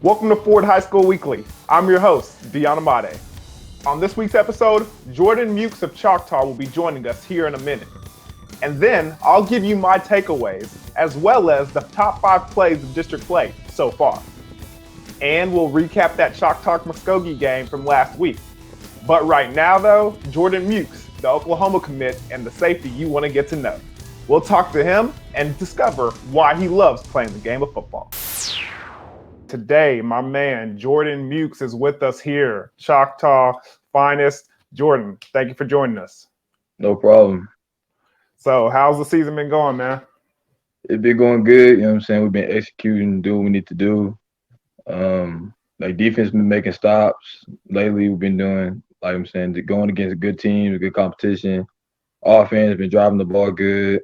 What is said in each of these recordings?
Welcome to Ford High School Weekly. I'm your host, Deion. On this week's episode, Jordan Mukes of Choctaw will be joining us here in a minute. And then I'll give you my takeaways, as well as the top 5 plays of district play so far. And we'll recap that Choctaw-Muskogee game from last week. But right now, though, Jordan Mukes, the Oklahoma commit and the safety you want to get to know. We'll talk to him and discover why he loves playing the game of football. Today, my man, Jordan Mukes, is with us here. Choctaw finest. Jordan, thank you for joining us. No problem. So how's the season been going, man? It's been going good. You know what I'm saying? We've been executing, doing what we need to do. Defense been making stops. Lately, we've been doing, going against good teams, good competition. Offense been driving the ball good.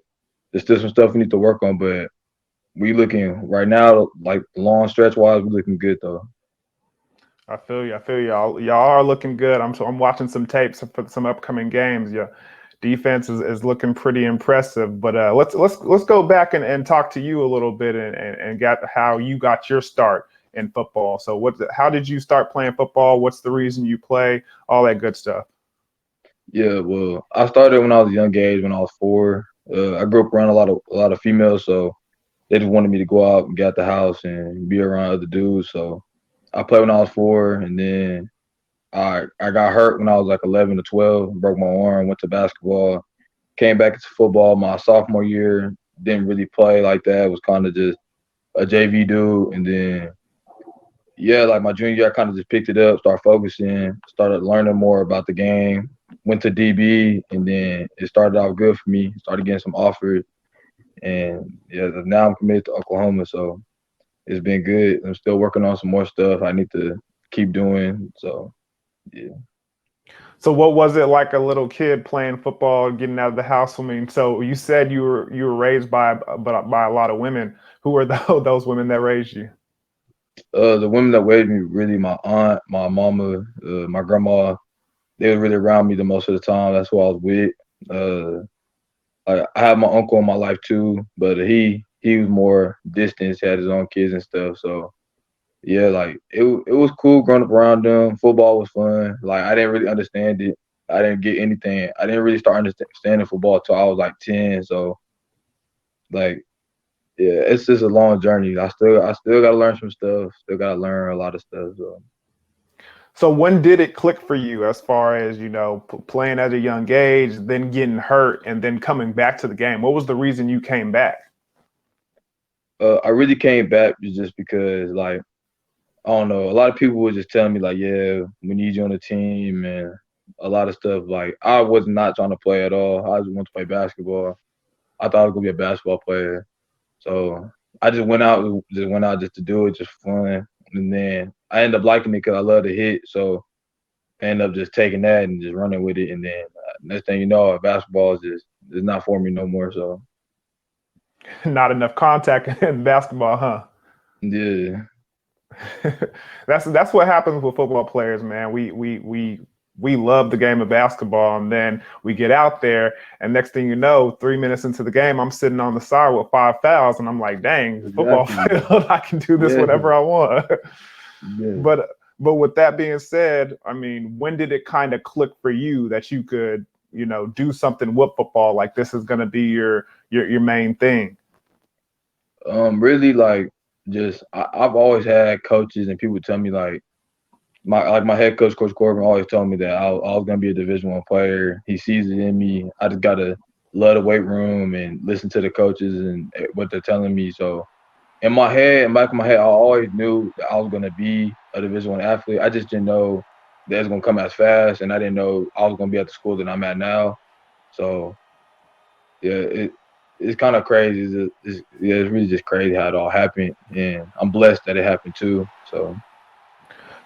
There's still some stuff we need to work on, but we looking right now, like long stretch wise, we looking good though. I feel you. Y'all are looking good. I'm watching some tapes for some upcoming games. Your defense is looking pretty impressive. But let's go back and talk to you a little bit and get how you got your start in football. So how did you start playing football? What's the reason you play? All that good stuff. Yeah, well, I started when I was a young age, when I was 4. I grew up around a lot of females, so they just wanted me to go out and get out the house and be around other dudes. So I played when I was 4, and then I got hurt when I was like 11 to 12, broke my arm, went to basketball, came back into football my sophomore year, didn't really play like that, was kind of just a JV dude. And then, like my junior year, I kind of just picked it up, started focusing, started learning more about the game, went to DB, and then it started off good for me, started getting some offers. And now I'm committed to Oklahoma, so it's been good. I'm still working on some more stuff I need to keep doing. So, yeah. So what was it like a little kid playing football, getting out of the house? I mean, so you said you were raised by a lot of women. Who were those women that raised you? The women that raised me, really my aunt, my mama, my grandma, they were really around me the most of the time. That's who I was with. I have my uncle in my life too, but he was more distant. He had his own kids and stuff. So yeah, like it was cool growing up around them. Football was fun. Like I didn't really understand it. I didn't get anything. I didn't really start understanding football until I was like 10. So like yeah, it's just a long journey. I still gotta learn some stuff. Still gotta learn a lot of stuff. So when did it click for you as far as, playing at a young age, then getting hurt, and then coming back to the game? What was the reason you came back? I really came back just because, like, I don't know, a lot of people were just telling me, like, yeah, we need you on the team and a lot of stuff. Like, I was not trying to play at all. I just wanted to play basketball. I thought I was going to be a basketball player. So I just went out just to do it, just for fun. And then I ended up liking it because I love to hit. So I ended up just taking that and just running with it. And then next thing you know, basketball is not for me no more. So Not enough contact in basketball, huh? yeah. That's what happens with football players, man. We love the game of basketball, and then we get out there, and next thing you know, 3 minutes into the game, I'm sitting on the side with 5 fouls, and I'm like, dang, football field, I can do this whenever I want. Yeah. But with that being said, I mean, when did it kind of click for you that you could, do something with football, like this is going to be your main thing? Really, like, just I've always had coaches and people tell me like my head coach, Coach Corbin, always told me that I was gonna be a Division I player. He sees it in me. I just gotta love the weight room and listen to the coaches and what they're telling me. So in my head, in the back of my head, I always knew that I was gonna be a Division I athlete. I just didn't know that it's gonna come as fast, and I didn't know I was gonna be at the school that I'm at now. So yeah, it's kind of crazy. It's really just crazy how it all happened, and I'm blessed that it happened too. So.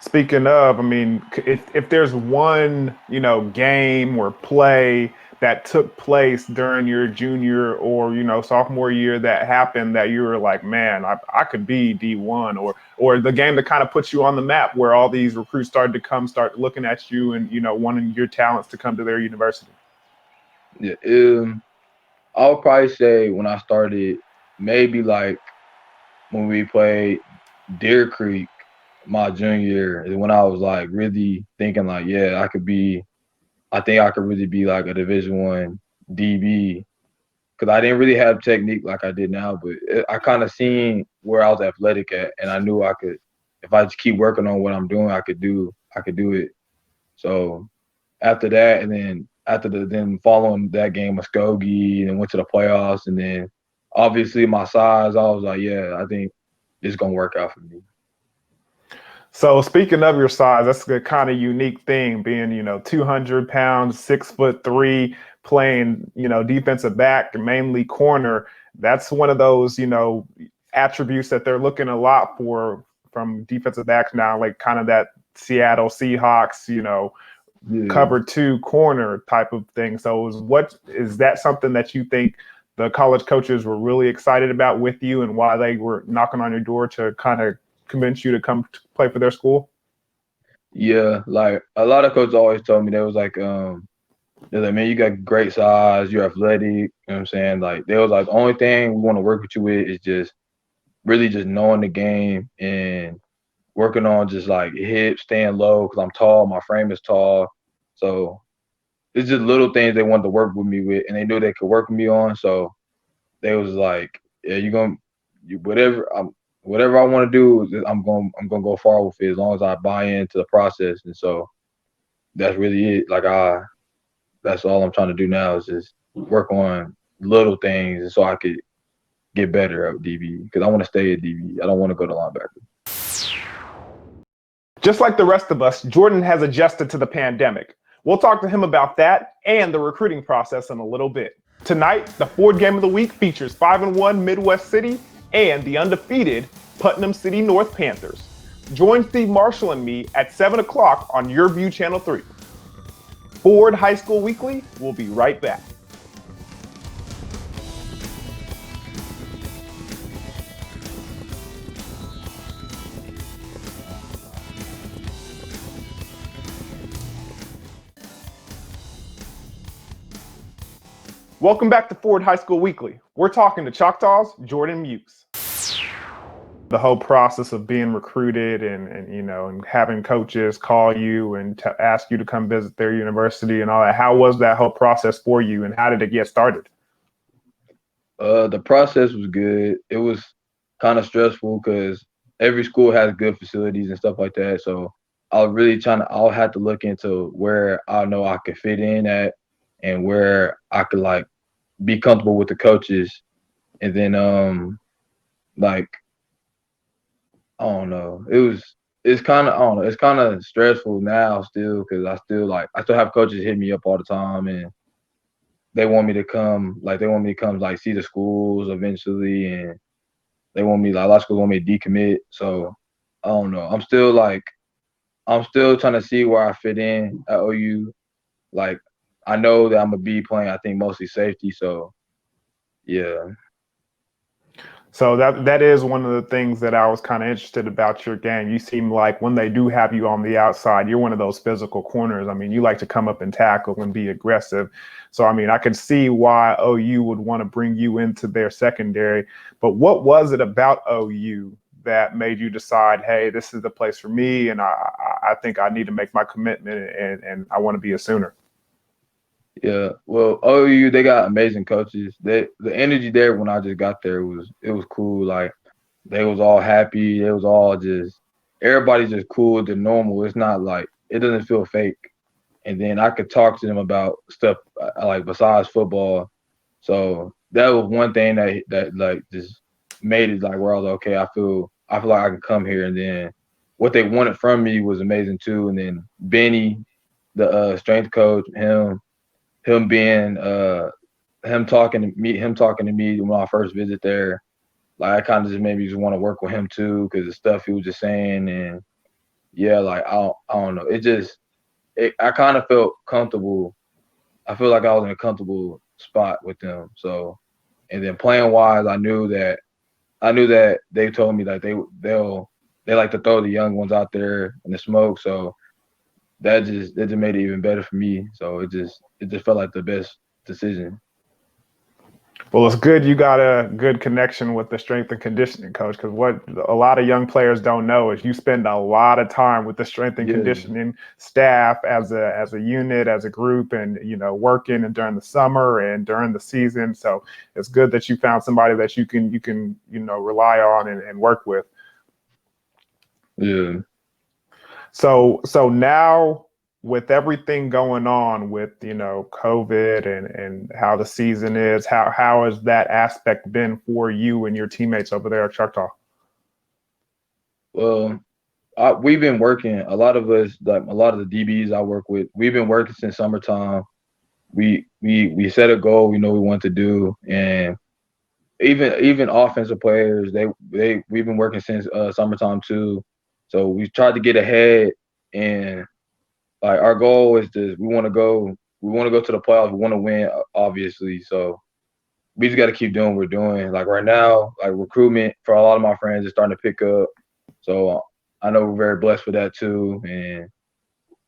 Speaking of, I mean, if there's one, game or play that took place during your junior or, sophomore year that happened that you were like, man, I could be D1, or the game that kind of puts you on the map where all these recruits started to start looking at you and, wanting your talents to come to their university. Yeah, I would probably say when I started, maybe like when we played Deer Creek. my junior year is when I was like really thinking like, yeah, I think I could really be like a Division I DB because I didn't really have technique like I did now, but I kind of seen where I was athletic at, and I knew I could, if I just keep working on what I'm doing, I could do it. So after that, and then then following that game, Muskogee, and went to the playoffs, and then obviously my size, I was like, yeah, I think it's gonna work out for me. So speaking of your size, that's a kind of unique thing, being 200 pounds, 6'3", playing defensive back, mainly corner. That's one of those attributes that they're looking a lot for from defensive backs now, like kind of that Seattle Seahawks, Yeah. cover two corner type of thing. So is that something that you think the college coaches were really excited about with you, and why they were knocking on your door to kind of convince you to come to play for their school? Yeah, like a lot of coaches always told me they was like, they're like, man, you got great size, you're athletic, you know what I'm saying? Like they was like, the only thing we want to work with you with is just really just knowing the game and working on just like hips, staying low because I'm tall, my frame is tall. So it's just little things they wanted to work with me with, and they knew they could work with me on. So they was like, yeah, whatever I want to do, I'm gonna go far with it as long as I buy into the process. And so that's really it. That's all I'm trying to do now is just work on little things, and so I could get better at DB because I want to stay at DB. I don't want to go to linebacker. Just like the rest of us, Jordan has adjusted to the pandemic. We'll talk to him about that and the recruiting process in a little bit. Tonight, the Ford Game of the Week features 5-1 Midwest City and the undefeated Putnam City North Panthers. Join Steve Marshall and me at 7 o'clock on YurView Channel 3. Ford High School Weekly will be right back. Welcome back to Ford High School Weekly. We're talking to Choctaw's Jordan Mukes. The whole process of being recruited and having coaches call you and to ask you to come visit their university and all that. How was that whole process for you, and how did it get started? The process was good. It was kind of stressful because every school has good facilities and stuff like that. So I'll have to look into where I know I could fit in at and where I could like be comfortable with the coaches. And then like I don't know. It's kind of I don't know. It's kind of stressful now still because I still have coaches hit me up all the time, and they want me to come like see the schools eventually, and they want me like a lot of schools want me to decommit. So I don't know. I'm still trying to see where I fit in at OU. Like I know that I'm gonna be playing I think mostly safety. So yeah. So that is one of the things that I was kind of interested about your game. You seem like when they do have you on the outside, you're one of those physical corners. I mean, you like to come up and tackle and be aggressive. So, I mean, I can see why OU would want to bring you into their secondary. But what was it about OU that made you decide, hey, this is the place for me, and I think I need to make my commitment, and I want to be a Sooner? Yeah, well, OU they got amazing coaches. The energy there when I just got there was cool. Like they was all happy. They was all just everybody's just cool to normal. It's not like it doesn't feel fake. And then I could talk to them about stuff like besides football. So that was one thing that like just made it like where I was like, okay, I feel like I can come here. And then what they wanted from me was amazing too. And then Benny, the strength coach, him being him talking to me when I first visit there, like I kind of just made me just want to work with him too because the stuff he was just saying. And yeah, like I don't know, I kind of felt comfortable. I feel like I was in a comfortable spot with them. So and then playing wise, I knew that they told me like they like to throw the young ones out there in the smoke. So that just made it even better for me. So it just felt like the best decision. Well, it's good you got a good connection with the strength and conditioning coach, because what a lot of young players don't know is you spend a lot of time with the strength and Yeah, conditioning staff as a unit, as a group, and working and during the summer and during the season. So it's good that you found somebody that you can rely on and work with. yeah. So now with everything going on with COVID and how the season is, how has that aspect been for you and your teammates over there at Choctaw? Well, we've been working. A lot of us, like a lot of the DBs I work with, we've been working since summertime. We set a goal we know we want to do, and even offensive players, they we've been working since summertime too. So we tried to get ahead, and like our goal is to we want to go to the playoffs. We want to win, obviously. So we just got to keep doing what we're doing. Like right now, like recruitment for a lot of my friends is starting to pick up. So I know we're very blessed for that too. And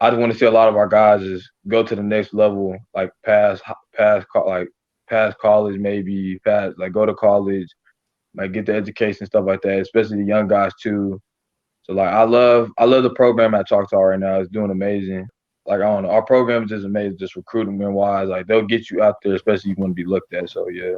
I just want to see a lot of our guys just go to the next level, like past college, maybe past like go to college, like get the education stuff like that. Especially the young guys too. So like I love the program at Choctaw right now. It's doing amazing. Like I don't know, our program is just amazing, just recruitment wise. Like they'll get you out there, especially if you want to be looked at. So yeah.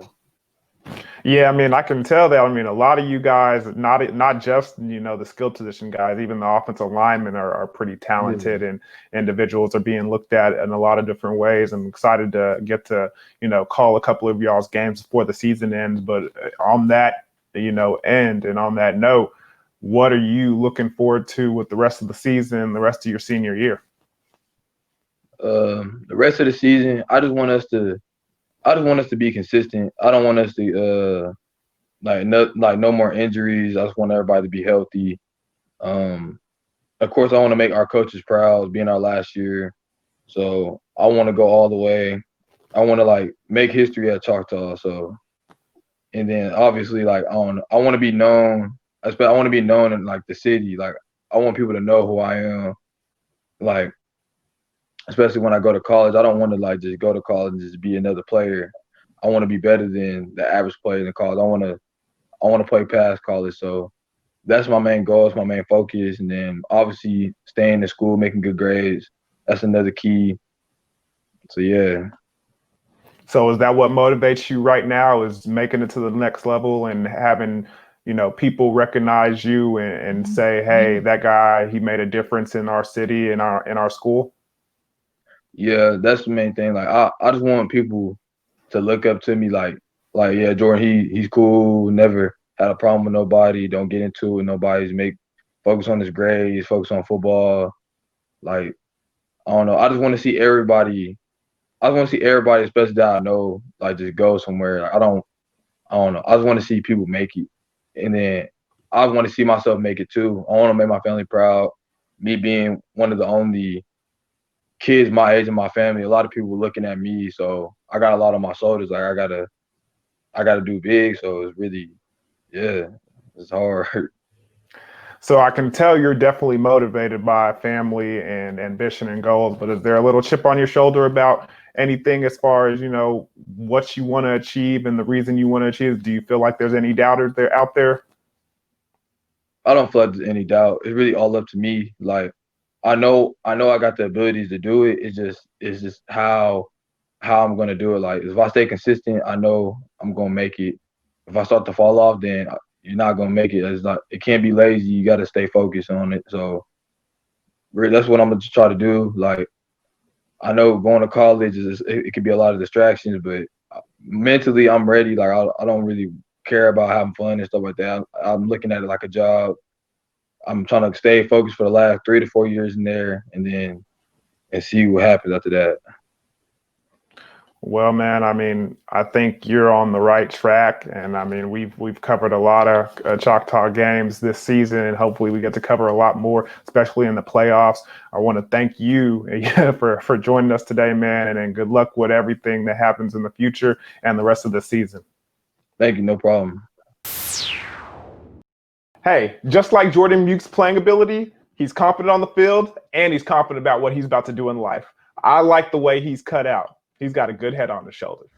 Yeah, I mean, I can tell that. I mean, a lot of you guys, not just the skill position guys, even the offensive linemen are pretty Yeah. talented, and individuals are being looked at in a lot of different ways. I'm excited to get to call a couple of y'all's games before the season ends. But on that end, and on that note, what are you looking forward to with the rest of the season, the rest of your senior year? The rest of the season, I just want us to be consistent. I don't want us to no more injuries. I just want everybody to be healthy. Um, of course, I want to make our coaches proud, being our last year. So I want to go all the way. I want to like make history at Choctaw. So and then obviously like I want to be known. I want to be known in like the city. Like I want people to know who I am. Like especially when I go to college, I don't want to like just go to college and just be another player. I want to be better than the average player in college. I want to play past college. So that's my main goal. It's my main focus. And then obviously staying in school, making good grades. That's another key. So yeah. So is that what motivates you right now? Is making it to the next level and having people recognize you and say, "Hey, that guy, he made a difference in our city, in our school." Yeah, that's the main thing. Like I just want people to look up to me like yeah, Jordan, he's cool, never had a problem with nobody, don't get into it with nobody, make focus on his grades, focus on football. Like I don't know. I just want to see everybody, especially that I know, like just go somewhere. Like, I don't know. I just want to see people make it. And then I want to see myself make it too. I want to make my family proud. Me being one of the only kids my age in my family, a lot of people looking at me, so I got a lot on my shoulders. Like I gotta do big. So it's really, yeah, it's hard. So I can tell you're definitely motivated by family and ambition and goals. But is there a little chip on your shoulder about anything as far as what you want to achieve and the reason you want to achieve? Do you feel like there's any doubters there out there? I don't feel like there's any doubt. It's really all up to me. Like I know I got the abilities to do it. It's just how I'm gonna do it. Like if I stay consistent, I know I'm gonna make it. If I start to fall off, then you're not gonna make it. It's not. It can't be lazy. You got to stay focused on it. So really, that's what I'm gonna try to do. Like I know going to college it could be a lot of distractions, but mentally I'm ready. Like I don't really care about having fun and stuff like that. I'm looking at it like a job. I'm trying to stay focused for the last 3 to 4 years in there, and then and see what happens after that. Well, man, I mean, I think you're on the right track, and I mean, we've covered a lot of Choctaw games this season, and hopefully, we get to cover a lot more, especially in the playoffs. I want to thank you for joining us today, man, and then good luck with everything that happens in the future and the rest of the season. Thank you, no problem. Hey, just like Jordan Mukes' playing ability, he's confident on the field, and he's confident about what he's about to do in life. I like the way he's cut out. He's got a good head on his shoulders.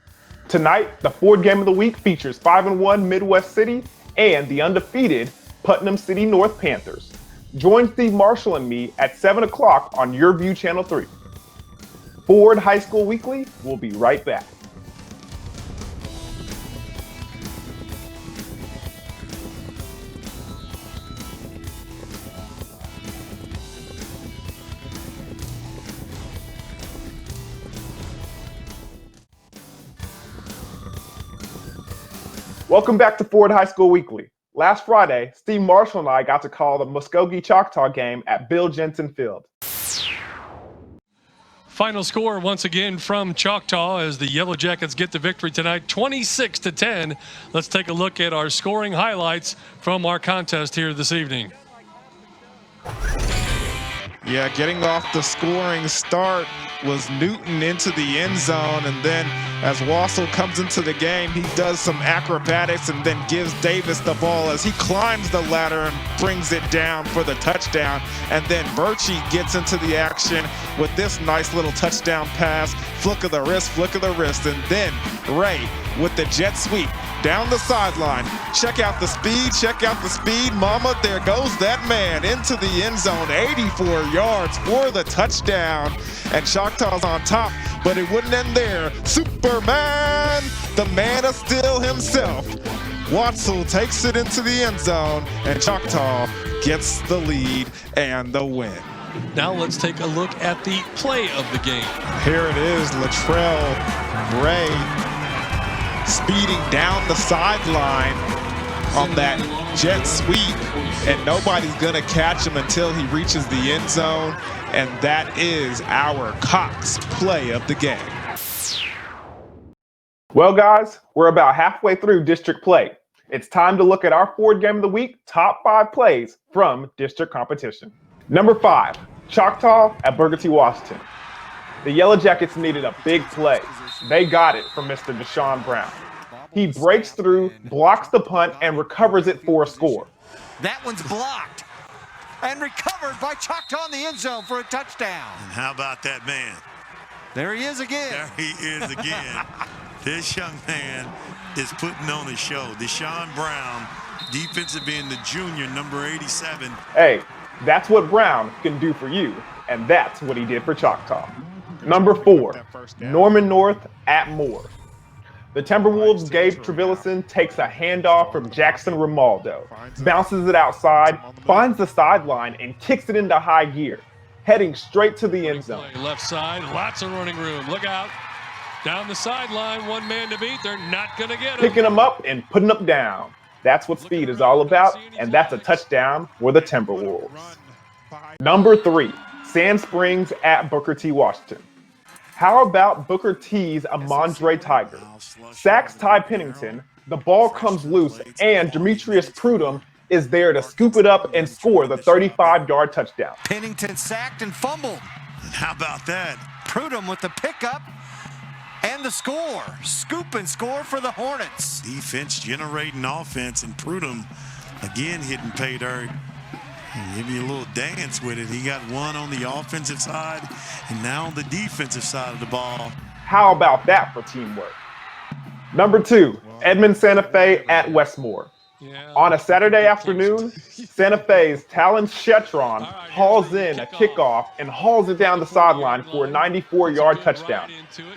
Tonight, the Ford Game of the Week features 5-1 Midwest City and the undefeated Putnam City North Panthers. Join Steve Marshall and me at 7 o'clock on YurView Channel 3. Ford High School Weekly will be right back. Welcome back to Ford High School Weekly. Last Friday, Steve Marshall and I got to call the Muskogee Choctaw game at Bill Jensen Field. Final score once again from Choctaw as the Yellowjackets get the victory tonight, 26-10. Let's take a look at our scoring highlights from our contest here this evening. Yeah, getting off the scoring start was Newton into the end zone, and then as Wassel comes into the game, he does some acrobatics and then gives Davis the ball as he climbs the ladder and brings it down for the touchdown. And then Birchie gets into the action with this nice little touchdown pass, flick of the wrist, and then Ray with the jet sweep down the sideline. Check out the speed, mama, there goes that man into the end zone, 84 yards for the touchdown. And Choctaw's on top, but it wouldn't end there. Superman, the man of steel himself. Watsel takes it into the end zone, and Choctaw gets the lead and the win. Now let's take a look at the play of the game. Here it is, Latrell Ray speeding down the sideline on that jet sweep, and nobody's gonna catch him until he reaches the end zone, and that is our Cox play of the game. Well, guys, we're about halfway through district play. It's time to look at our Ford Game of the Week top 5 plays from district competition. Number 5, Choctaw at Booker T. Washington. The Yellowjackets needed a big play. They got it from Mr. Deshaun Brown. He breaks through, blocks the punt, and recovers it for a score. That one's blocked and recovered by Choctaw in the end zone for a touchdown. And how about that man? There he is again. There he is again. This young man is putting on a show. Deshaun Brown, defensive end, the junior, number 87. Hey, that's what Brown can do for you, and that's what he did for Choctaw. Number 4, Norman North at Moore. The Timberwolves' Gabe Trevillison takes a handoff from Jackson Romaldo, bounces it outside, finds the sideline, and kicks it into high gear, heading straight to the end zone. Left side, lots of running room. Look out. Down the sideline, one man to beat. They're not going to get him. Picking him up and putting him down. That's what speed is all about, and that's a touchdown for the Timberwolves. Number 3, Sand Springs at Booker T. Washington. How about Booker T's Amandre Tiger? Sacks Ty Pennington, the ball comes loose, and Demetrius Prudhomme is there to scoop it up and score the 35-yard touchdown. Pennington sacked and fumbled. How about that? Prudhomme with the pickup and the score. Scoop and score for the Hornets. Defense generating offense, and Prudhomme again hitting pay dirt. Give you a little dance with it. He got one on the offensive side and now on the defensive side of the ball. How about that for teamwork? Number 2, Edmond Santa Fe at Westmore. On a Saturday afternoon, Santa Fe's Talon Shetron hauls in a kickoff and hauls it down the sideline for a 94-yard touchdown.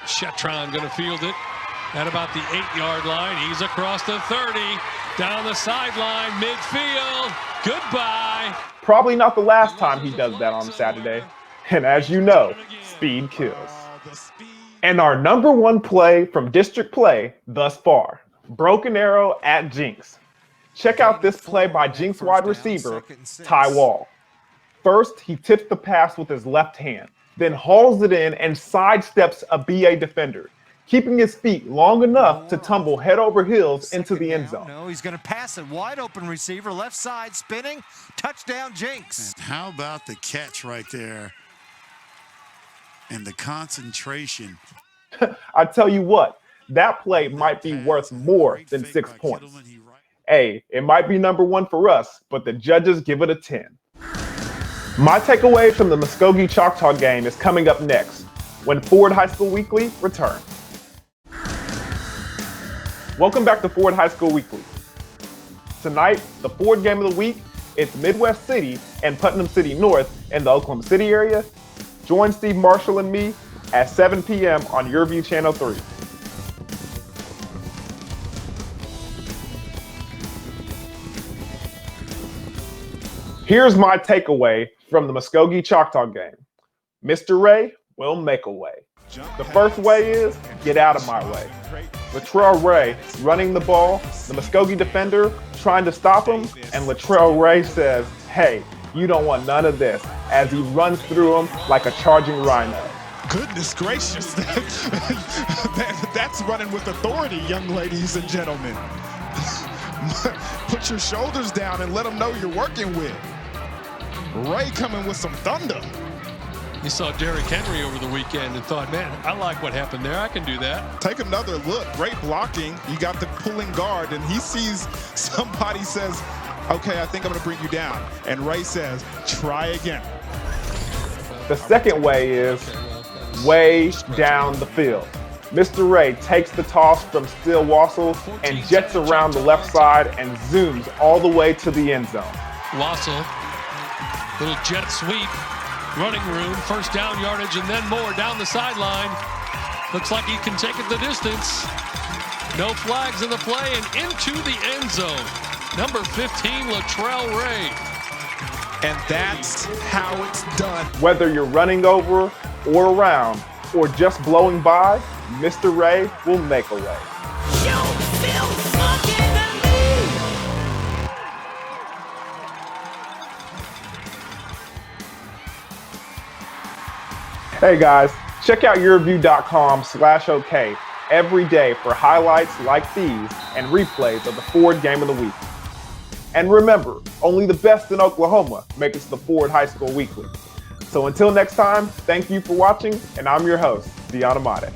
Shetron going to field it at about the 8-yard line. He's across the 30, down the sideline, midfield. Goodbye. Probably not the last time he does that on Saturday. And as you know, speed kills. And our number 1 play from district play thus far, Broken Arrow at Jinx. Check out this play by Jinx wide receiver, Ty Wall. First, he tips the pass with his left hand, then hauls it in and sidesteps a BA defender, keeping his feet long enough to tumble head over heels into the end zone. No, he's going to pass it. Wide open receiver, left side, spinning. Touchdown, Jinx. How about the catch right there? And the concentration. I tell you what, that play might be worth more than 6 points. Hey, it might be number 1 for us, but the judges give it a 10. My takeaway from the Muskogee Choctaw game is coming up next, when Ford High School Weekly returns. Welcome back to Ford High School Weekly. Tonight, the Ford game of the week, it's Midwest City and Putnam City North in the Oklahoma City area. Join Steve Marshall and me at 7 p.m. on YurView Channel 3. Here's my takeaway from the Muskogee Choctaw game. Mr. Ray will make a way. The first way is get out of my way. Latrell Ray running the ball, the Muskogee defender trying to stop him, and Latrell Ray says, hey, you don't want none of this, as he runs through him like a charging rhino. Goodness gracious. That's running with authority, young ladies and gentlemen. Put your shoulders down and let them know you're working with. Ray coming with some thunder. You saw Derrick Henry over the weekend and thought, man, I like what happened there. I can do that. Take another look. Great blocking. You got the pulling guard, and he sees somebody says, okay, I think I'm going to bring you down. And Ray says, try again. The second way is way down the field. Mr. Ray takes the toss from Still Wassel and jets around the left side and zooms all the way to the end zone. Wassel, little jet sweep, running room, first down yardage, and then more down the sideline. Looks like he can take it the distance. No flags in the play and into the end zone. Number 15, Latrell Ray. And that's how it's done. Whether you're running over or around or just blowing by, Mr. Ray will make a way. Hey guys, check out YurView.com/OK every day for highlights like these and replays of the Ford game of the week. And remember, only the best in Oklahoma make it to the Ford High School Weekly. So until next time, thank you for watching, and I'm your host, Deion Amade.